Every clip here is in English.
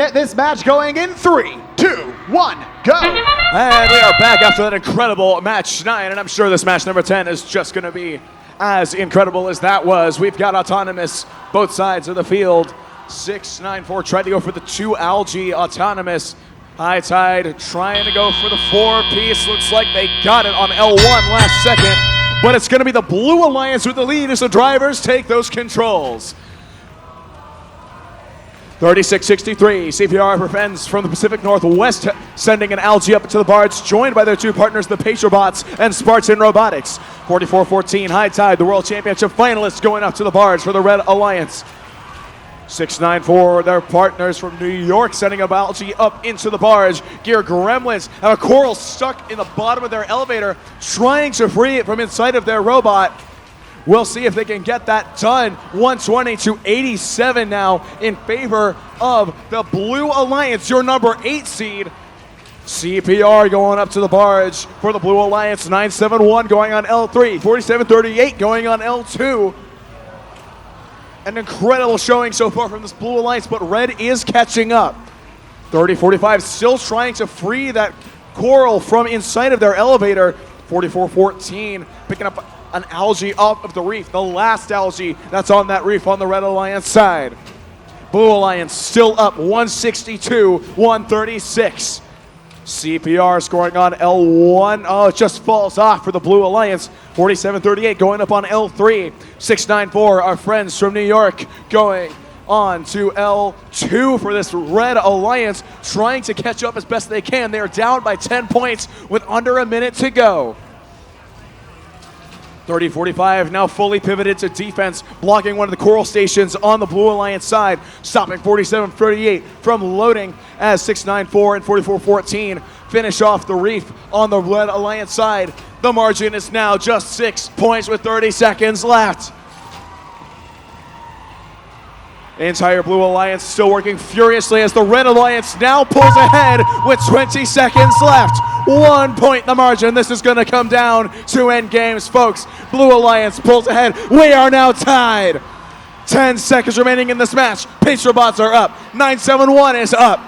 Get this match going in 3, 2, 1, go! And we are back after that incredible match 9, and I'm sure this match number 10 is just going to be as incredible as that was. We've got Autonomous, both sides of the field. 694 tried to go for the 2 Algae Autonomous. High Tide trying to go for the 4-piece. Looks like they got it on L1 last second, but it's going to be the Blue Alliance with the lead as the drivers take those controls. 36-63, CPR for friends from the Pacific Northwest, sending an Algae up to the barge, joined by their 2 partners, the Patriobots and Spartan Robotics. 44-14, High Tide, the World Championship finalists, going up to the barge for the Red Alliance. 694, their partners from New York, sending a Algae up into the barge. Gear Gremlins have a coral stuck in the bottom of their elevator, trying to free it from inside of their robot. We'll see if they can get that done. 120 to 87 now in favor of the Blue Alliance, your number 8 seed. CPR going up to the barge for the Blue Alliance. 971 going on L3. 4738 going on L2. An incredible showing so far from this Blue Alliance, but Red is catching up. 3045 still trying to free that coral from inside of their elevator. 4414 picking up an Algae off of the reef, the last Algae that's on that reef on the Red Alliance side. Blue Alliance still up 162-136. CPR scoring on L1. Oh, it just falls off for the Blue Alliance. 4738 going up on L3. 694, our friends from New York, going on to L2 for this Red Alliance, trying to catch up as best they can. They are down by 10 points with under a minute to go. 3045 now fully pivoted to defense, blocking one of the coral stations on the Blue Alliance side, stopping 4738 from loading as 694 and 4414 finish off the reef on the Red Alliance side. The margin is now just 6 points with 30 seconds left. The entire Blue Alliance still working furiously as the Red Alliance now pulls ahead with 20 seconds left. 1 point the margin. This is going to come down to end games, folks. Blue Alliance pulls ahead. We are now tied. 10 seconds remaining in this match. Patriobots are up. 971 is up.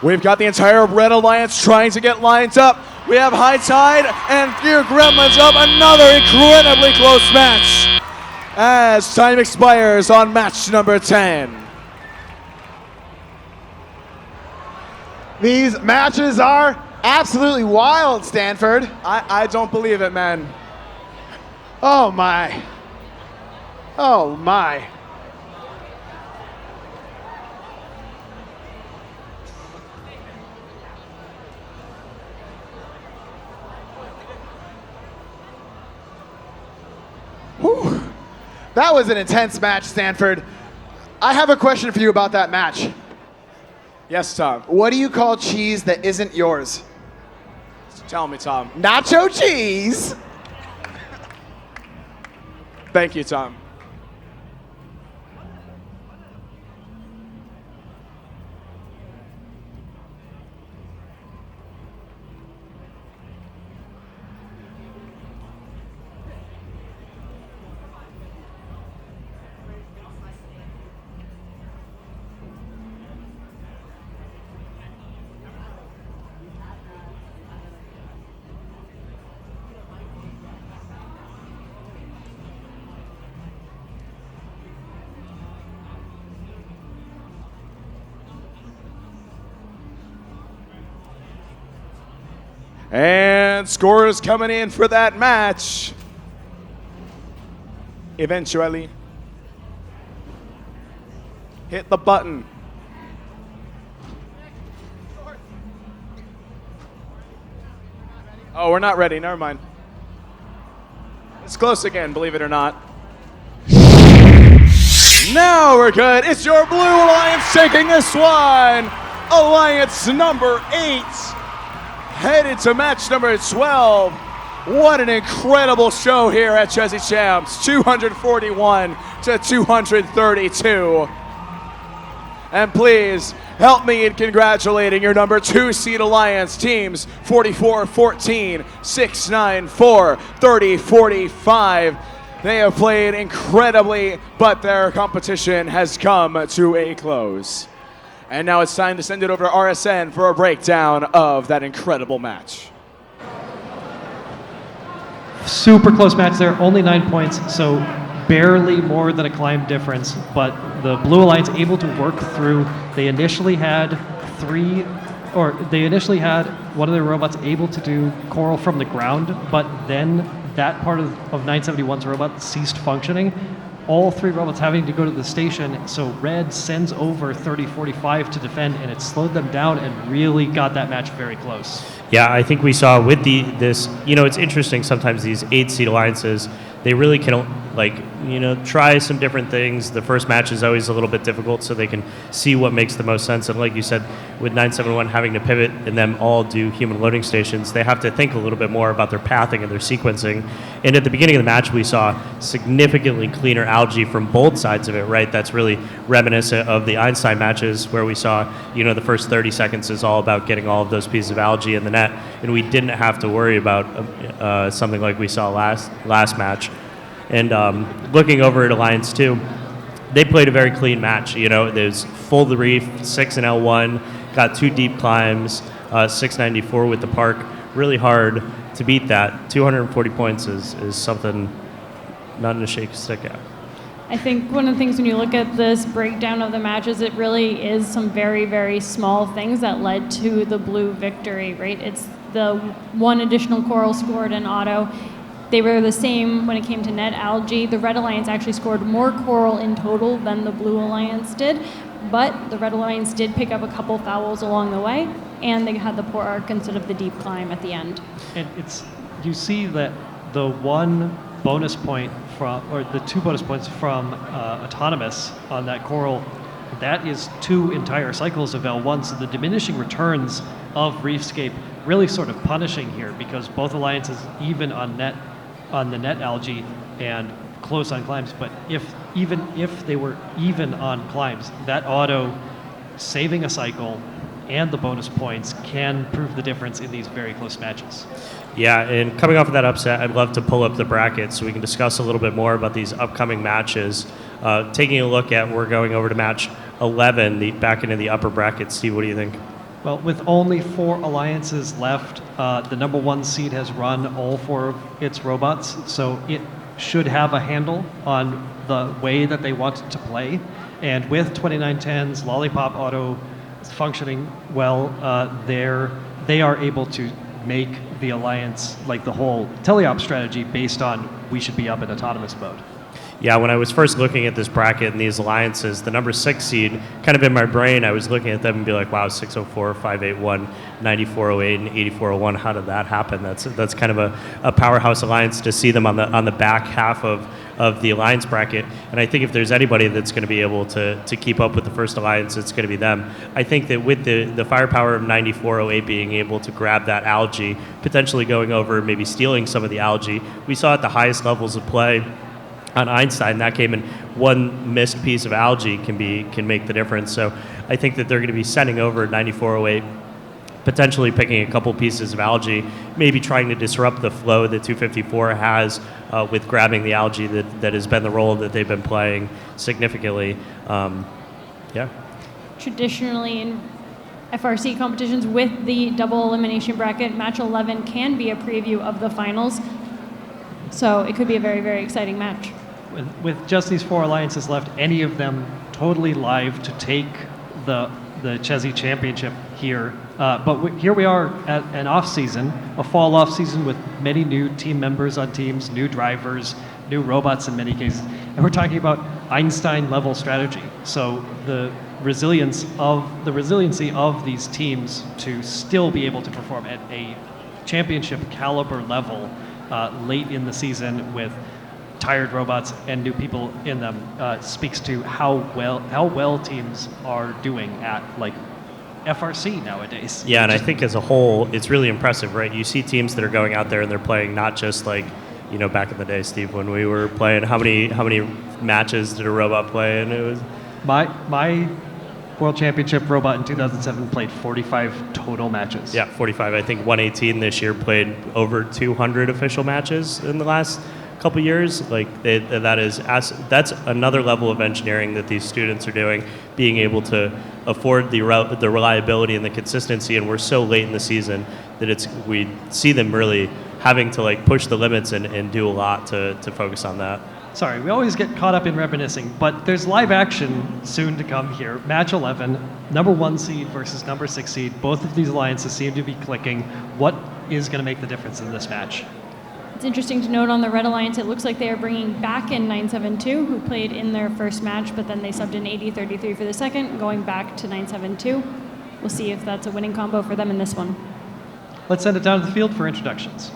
We've got the entire Red Alliance trying to get lined up. We have High Tide and Gear Gremlins up. Another incredibly close match as time expires on match number 10. These matches are absolutely wild, Stanford. I don't believe it, man. Oh my. Oh my. Whew. That was an intense match, Stanford. I have a question for you about that match. Yes, Tom. What do you call cheese that isn't yours? Tell me, Tom. Nacho cheese. Thank you, Tom. And scores coming in for that match. Eventually. Hit the button. Oh, we're not ready. Never mind. It's close again, believe it or not. Now we're good. It's your Blue Alliance taking this one. Alliance number 8. Headed to match number 12. What an incredible show here at Chezy Champs. 241 to 232. And please help me in congratulating your number 2 seed Alliance teams, 44-14, 6-9-4, 30-45. They have played incredibly, but their competition has come to a close. And now it's time to send it over to RSN for a breakdown of that incredible match. Super close match there, only 9 points, so barely more than a climb difference, but the Blue Alliance able to work through. They initially had one of their robots able to do coral from the ground, but then that part of 971's robot ceased functioning. All 3 robots having to go to the station, so Red sends over 3045 to defend, and it slowed them down and really got that match very close. Yeah, I think we saw with this, it's interesting sometimes these 8-seed alliances, they really can try some different things. The first match is always a little bit difficult, so they can see what makes the most sense. And like you said, with 971 having to pivot and them all do human loading stations, they have to think a little bit more about their pathing and their sequencing. And at the beginning of the match, we saw significantly cleaner algae from both sides of it, right? That's really reminiscent of the Einstein matches where we saw, the first 30 seconds is all about getting all of those pieces of algae in the net, and we didn't have to worry about something like we saw last match. And looking over at Alliance 2, they played a very clean match. There's full the reef, 6 in L1, got 2 deep climbs, 694 with the park. Really hard to beat that. 240 points is something not in a shake stick at. I think one of the things when you look at this breakdown of the matches, it really is some very, very small things that led to the blue victory, right? It's the 1 additional coral scored in auto. They were the same when it came to net algae. The Red Alliance actually scored more coral in total than the Blue Alliance did, but the Red Alliance did pick up a couple fouls along the way, and they had the poor arc instead of the deep climb at the end. And you see that the 1 bonus point or the 2 bonus points from Autonomous on that coral, that is 2 entire cycles of L1, so the diminishing returns of Reefscape really sort of punishing here, because both alliances even on the net algae and close on climbs, but even if they were even on climbs, that auto saving a cycle and the bonus points can prove the difference in these very close matches. Yeah, and coming off of that upset, I'd love to pull up the bracket so we can discuss a little bit more about these upcoming matches. Taking a look at, we're going over to match 11, back into the upper bracket. Steve, what do you think? Well, with only 4 alliances left, the number 1 seed has run all 4 of its robots, so it should have a handle on the way that they want to play. And with 2910's Lollipop Auto functioning well, they are able to make the alliance, like the whole teleop strategy, based on we should be up in autonomous mode. Yeah, when I was first looking at this bracket and these alliances, the number 6 seed, kind of in my brain, I was looking at them and be like, wow, 604, 581, 9408, and 8401, how did that happen? That's kind of a powerhouse alliance to see them on the back half of the alliance bracket. And I think if there's anybody that's going to be able to keep up with the first alliance, it's going to be them. I think that with the firepower of 9408 being able to grab that algae, potentially going over, maybe stealing some of the algae, we saw at the highest levels of play on Einstein, that came in 1 missed piece of algae can make the difference. So I think that they're going to be sending over 9408, potentially picking a couple pieces of algae, maybe trying to disrupt the flow that 254 has with grabbing the algae that has been the role that they've been playing significantly. Yeah. Traditionally in FRC competitions with the double elimination bracket, match 11 can be a preview of the finals. So it could be a very, very exciting match. With just these 4 alliances left, any of them totally live to take the Chezy Championship here. But here we are at an off-season, a fall off-season with many new team members on teams, new drivers, new robots in many cases. And we're talking about Einstein-level strategy. So the resiliency of these teams to still be able to perform at a championship caliber level late in the season with tired robots and new people in them speaks to how well teams are doing at like FRC nowadays. Yeah, and I think as a whole, it's really impressive, right? You see teams that are going out there and they're playing not just like, back in the day, Steve, when we were playing, how many matches did a robot play? And it was my World Championship robot in 2007 played 45 total matches. Yeah, 45. I think 118 this year played over 200 official matches in the last couple years. That's another level of engineering that these students are doing, being able to afford the reliability and the consistency, and we're so late in the season that we see them really having to like push the limits and do a lot to focus on that. Sorry, we always get caught up in reminiscing, but there's live action soon to come here. Match 11, number 1 seed versus number 6 seed. Both of these alliances seem to be clicking. What is going to make the difference in this match? It's interesting to note on the Red Alliance, it looks like they are bringing back in 972, who played in their first match, but then they subbed in 8033 for the second, going back to 972. We'll see if that's a winning combo for them in this one. Let's send it down to the field for introductions.